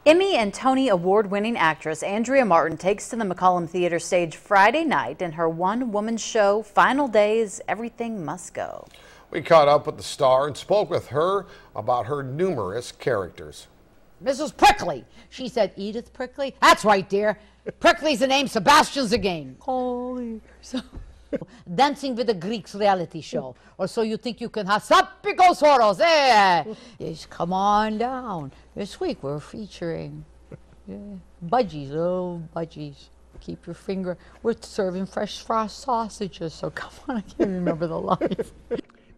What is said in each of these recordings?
Emmy and Tony award-winning actress Andrea Martin takes to the McCollum Theater stage Friday night in her one-woman show, Final Days, Everything Must Go. We caught up with the star and spoke with her about her numerous characters. Mrs. Prickly. She said, Edith Prickly? That's right, dear. Prickly's the name, Sebastian's the game. Holy. So, Dancing with the Greeks reality show. Or so you think you can have Sapikosaurus. Yes, come on down. This week we're featuring budgies, oh budgies. Keep your finger. We're serving fresh frost sausages, so come on, I can't remember the lines.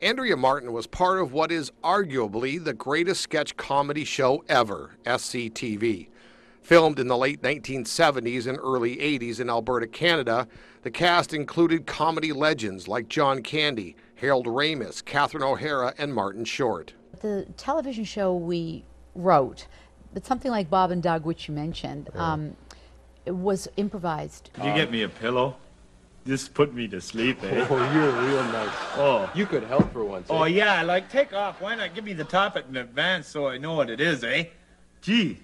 Andrea Martin was part of what is arguably the greatest sketch comedy show ever, SCTV. Filmed in the late 1970s and early 80s in Alberta, Canada, the cast included comedy legends like John Candy, Harold Ramis, Catherine O'Hara, and Martin Short. The television show we wrote, it's something like Bob and Doug, which you mentioned, it was improvised. Did you get me a pillow? Just put me to sleep, eh? Oh, you're real nice. Oh. You could help for once, Oh, eh? yeah, like, take off. Why not give me the topic in advance so I know what it is, eh? Gee,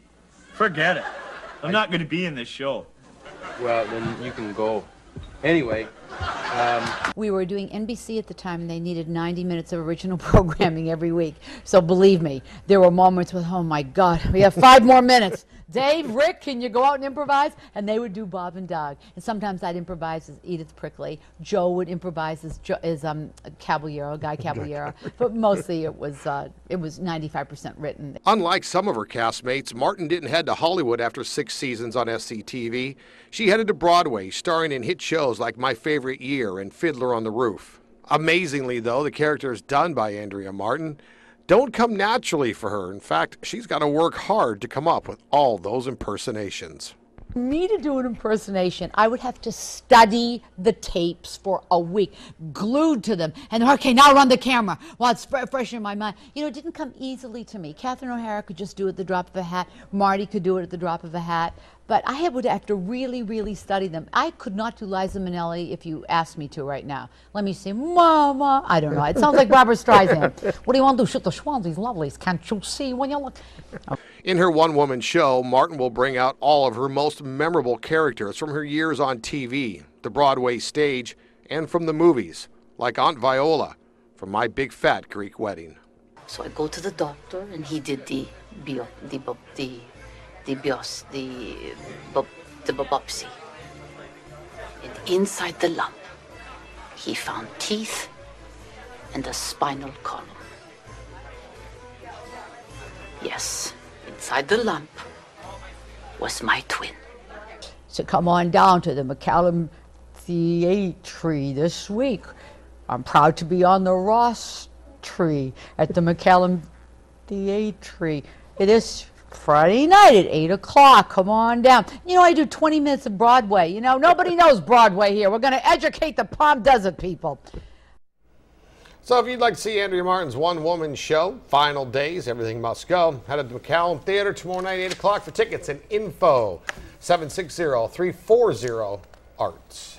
forget it. I'm not going to be in this show. Well, then you can go. Anyway. We were doing NBC at the time, and they needed 90 minutes of original programming every week. So believe me, there were moments with, oh my God, we have 5 more minutes. Dave, Rick, can you go out and improvise? And they would do Bob and Doug. And sometimes I'd improvise as Edith Prickly. Joe would improvise as Caballero, Guy Caballero. But mostly it was 95% written. Unlike some of her castmates, Martin didn't head to Hollywood after 6 seasons on SCTV. She headed to Broadway, starring in hit shows like My Favorite Year and Fiddler on the Roof. Amazingly, though, the characters done by Andrea Martin don't come naturally for her. In fact, she's got to work hard to come up with all those impersonations. Me to do an impersonation, I would have to study the tapes for a week, glued to them, and okay, now run the camera while it's fresh in my mind. You know, it didn't come easily to me. Catherine O'Hara could just do it at the drop of a hat. Marty could do it at the drop of a hat. But I would have to really, really study them. I could not do Liza Minnelli if you asked me to right now. Let me see, Mama. I don't know. It sounds like Barbara Streisand. What do you want to do? Shoot the Schwanzies, lovelies. Can't you see when you look? Oh. In her one-woman show, Martin will bring out all of her most memorable characters from her years on TV, the Broadway stage, and from the movies, like Aunt Viola from My Big Fat Greek Wedding. So I go to the doctor, and he did the biopsy. And inside the lump, he found teeth and a spinal column. Yes, inside the lump was my twin. So come on down to the McCollum Theatre this week. I'm proud to be on the rostry at the McCollum Theatre. It is Friday night at 8 o'clock. Come on down. You know, I do 20 minutes of Broadway. You know, nobody knows Broadway here. We're going to educate the Palm Desert people. So if you'd like to see Andrea Martin's one-woman show, Final Days, Everything Must Go, head to the McCollum Theater tomorrow night, 8 o'clock for tickets and info. 760-340-ARTS.